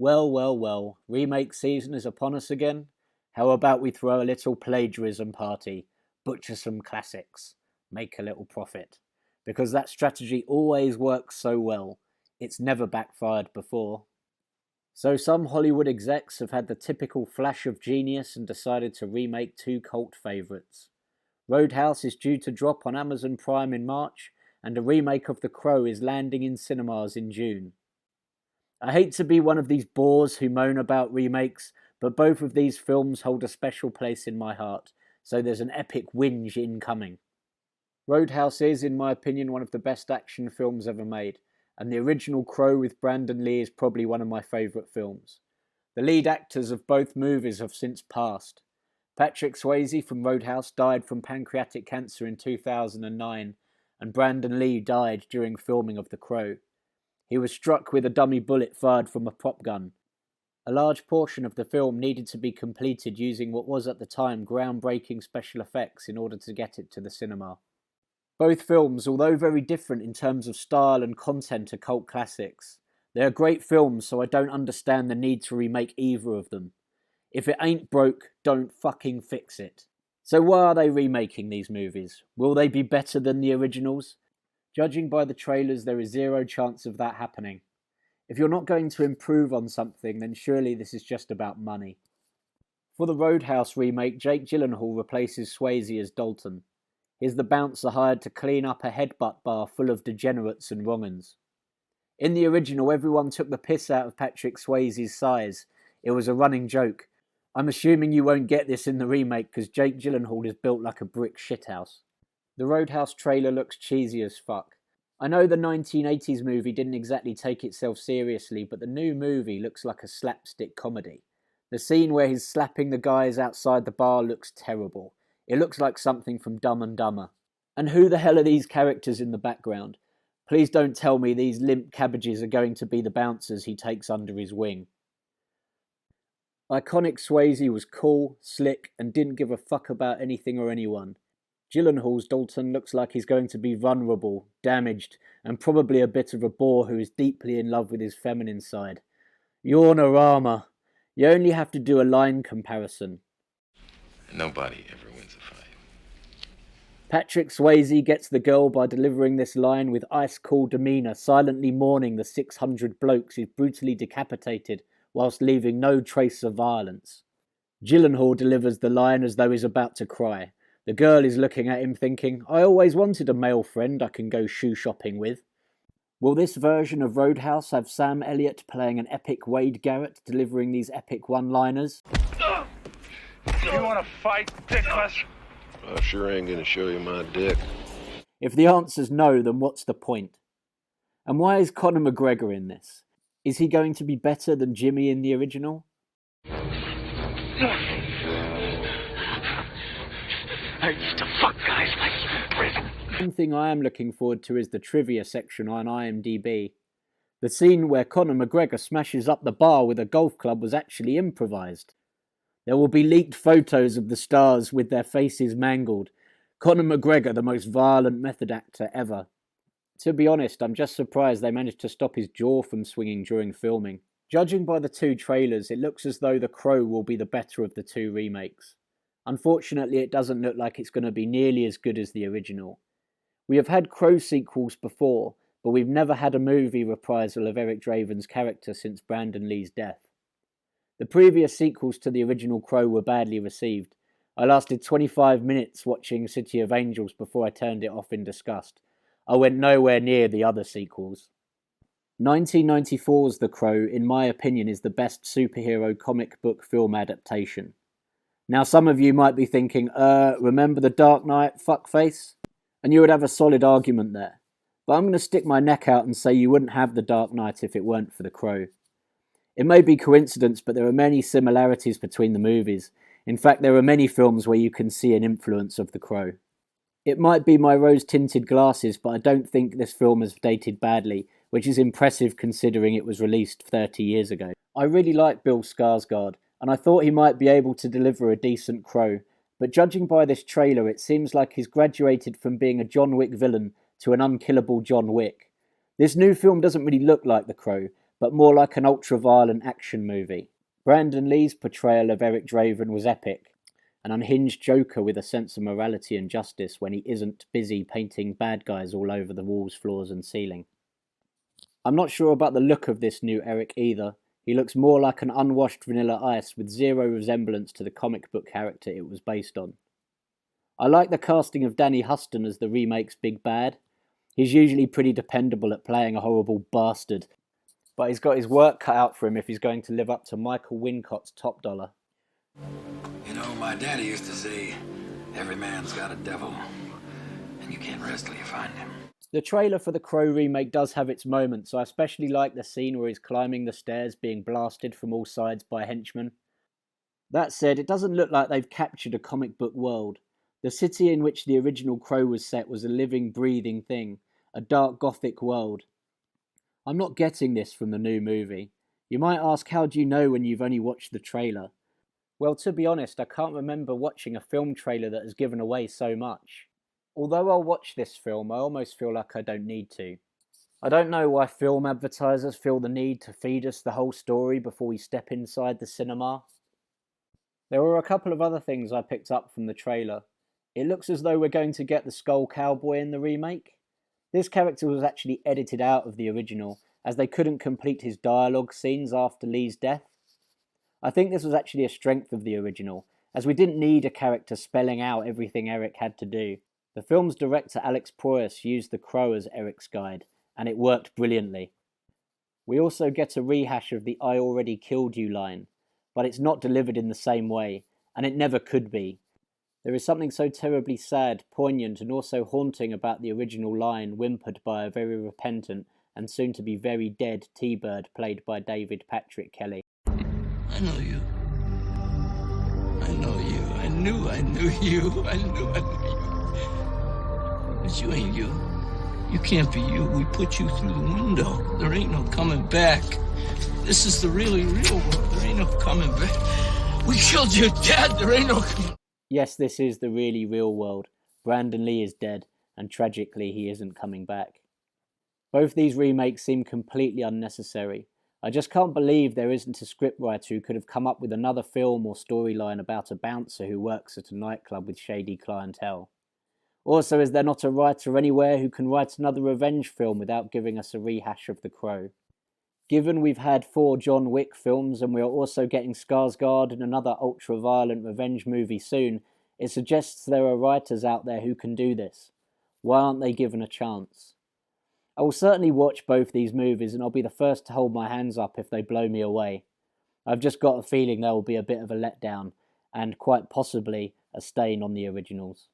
Well, well, well, remake season is upon us again. How about we throw a little plagiarism party, butcher some classics, make a little profit? Because that strategy always works so well. It's never backfired before. So some Hollywood execs have had the typical flash of genius and decided to remake two cult favourites. Roadhouse is due to drop on Amazon Prime in March, and a remake of The Crow is landing in cinemas in June. I hate to be one of these bores who moan about remakes, but both of these films hold a special place in my heart, so there's an epic whinge incoming. Roadhouse is, in my opinion, one of the best action films ever made, and the original Crow with Brandon Lee is probably one of my favourite films. The lead actors of both movies have since passed. Patrick Swayze from Roadhouse died from pancreatic cancer in 2009, and Brandon Lee died during filming of The Crow. He was struck with a dummy bullet fired from a prop gun. A large portion of the film needed to be completed using what was at the time groundbreaking special effects in order to get it to the cinema. Both films, although very different in terms of style and content, are cult classics. They are great films, so I don't understand the need to remake either of them. If it ain't broke, don't fucking fix it. So why are they remaking these movies? Will they be better than the originals? Judging by the trailers, there is zero chance of that happening. If you're not going to improve on something, then surely this is just about money. For the Roadhouse remake, Jake Gyllenhaal replaces Swayze as Dalton. He's the bouncer hired to clean up a headbutt bar full of degenerates and wrong'uns. In the original, everyone took the piss out of Patrick Swayze's size. It was a running joke. I'm assuming you won't get this in the remake because Jake Gyllenhaal is built like a brick shithouse. The Roadhouse trailer looks cheesy as fuck. I know the 1980s movie didn't exactly take itself seriously, but the new movie looks like a slapstick comedy. The scene where he's slapping the guys outside the bar looks terrible. It looks like something from Dumb and Dumber. And who the hell are these characters in the background? Please don't tell me these limp cabbages are going to be the bouncers he takes under his wing. Iconic Swayze was cool, slick, and didn't give a fuck about anything or anyone. Gyllenhaal's Dalton looks like he's going to be vulnerable, damaged, and probably a bit of a bore who is deeply in love with his feminine side. Yawn-a-rama. You only have to do a line comparison. Nobody ever wins a fight. Patrick Swayze gets the girl by delivering this line with ice-cool demeanour, silently mourning the 600 blokes he's brutally decapitated whilst leaving no trace of violence. Gyllenhaal delivers the line as though he's about to cry. The girl is looking at him thinking, I always wanted a male friend I can go shoe shopping with. Will this version of Roadhouse have Sam Elliott playing an epic Wade Garrett delivering these epic one-liners? You want to fight, dickless? I sure ain't gonna show you my dick. If the answer's no, then what's the point? And why is Conor McGregor in this? Is he going to be better than Jimmy in the original? I used to fuck guys like you in prison. One thing I am looking forward to is the trivia section on IMDb. The scene where Conor McGregor smashes up the bar with a golf club was actually improvised. There will be leaked photos of the stars with their faces mangled. Conor McGregor, the most violent method actor ever. To be honest, I'm just surprised they managed to stop his jaw from swinging during filming. Judging by the two trailers, it looks as though The Crow will be the better of the two remakes. Unfortunately, it doesn't look like it's going to be nearly as good as the original. We have had Crow sequels before, but we've never had a movie reprisal of Eric Draven's character since Brandon Lee's death. The previous sequels to the original Crow were badly received. I lasted 25 minutes watching City of Angels before I turned it off in disgust. I went nowhere near the other sequels. 1994's The Crow, in my opinion, is the best superhero comic book film adaptation. Now some of you might be thinking, remember The Dark Knight, fuckface? And you would have a solid argument there. But I'm going to stick my neck out and say you wouldn't have The Dark Knight if it weren't for The Crow. It may be coincidence, but there are many similarities between the movies. In fact, there are many films where you can see an influence of The Crow. It might be my rose-tinted glasses, but I don't think this film has dated badly, which is impressive considering it was released 30 years ago. I really like Bill Skarsgård, and I thought he might be able to deliver a decent Crow, but judging by this trailer, it seems like he's graduated from being a John Wick villain to an unkillable John Wick. This new film doesn't really look like The Crow, but more like an ultra-violent action movie. Brandon Lee's portrayal of Eric Draven was epic, an unhinged joker with a sense of morality and justice when he isn't busy painting bad guys all over the walls, floors and ceiling. I'm not sure about the look of this new Eric either. He looks more like an unwashed Vanilla Ice with zero resemblance to the comic book character it was based on. I like the casting of Danny Huston as the remake's big bad. He's usually pretty dependable at playing a horrible bastard, but he's got his work cut out for him if he's going to live up to Michael Wincott's top dollar. You know, my daddy used to say, every man's got a devil, and you can't rest till you find him. The trailer for the Crow remake does have its moments. I especially like the scene where he's climbing the stairs being blasted from all sides by henchmen. That said, it doesn't look like they've captured a comic book world. The city in which the original Crow was set was a living, breathing thing, a dark gothic world. I'm not getting this from the new movie. You might ask, how do you know when you've only watched the trailer? Well, to be honest, I can't remember watching a film trailer that has given away so much. Although I'll watch this film, I almost feel like I don't need to. I don't know why film advertisers feel the need to feed us the whole story before we step inside the cinema. There were a couple of other things I picked up from the trailer. It looks as though we're going to get the Skull Cowboy in the remake. This character was actually edited out of the original, as they couldn't complete his dialogue scenes after Lee's death. I think this was actually a strength of the original, as we didn't need a character spelling out everything Eric had to do. The film's director Alex Proyas used the Crow as Eric's guide, and it worked brilliantly. We also get a rehash of the "I already killed you" line, but it's not delivered in the same way, and it never could be. There is something so terribly sad, poignant, and also haunting about the original line whimpered by a very repentant and soon-to-be very dead T-Bird played by David Patrick Kelly. I know you. I know you. I knew you. I knew you. But you ain't you. You can't be you. We put you through the window. There ain't no coming back. This is the really real world. There ain't no coming back. We killed your dad. There ain't no coming. Yes, this is the really real world. Brandon Lee is dead, and tragically he isn't coming back. Both these remakes seem completely unnecessary. I just can't believe there isn't a scriptwriter who could have come up with another film or storyline about a bouncer who works at a nightclub with shady clientele. Also, is there not a writer anywhere who can write another revenge film without giving us a rehash of The Crow? Given we've had 4 John Wick films and we are also getting Skarsgård in another ultra-violent revenge movie soon, it suggests there are writers out there who can do this. Why aren't they given a chance? I will certainly watch both these movies and I'll be the first to hold my hands up if they blow me away. I've just got a feeling there will be a bit of a letdown and quite possibly a stain on the originals.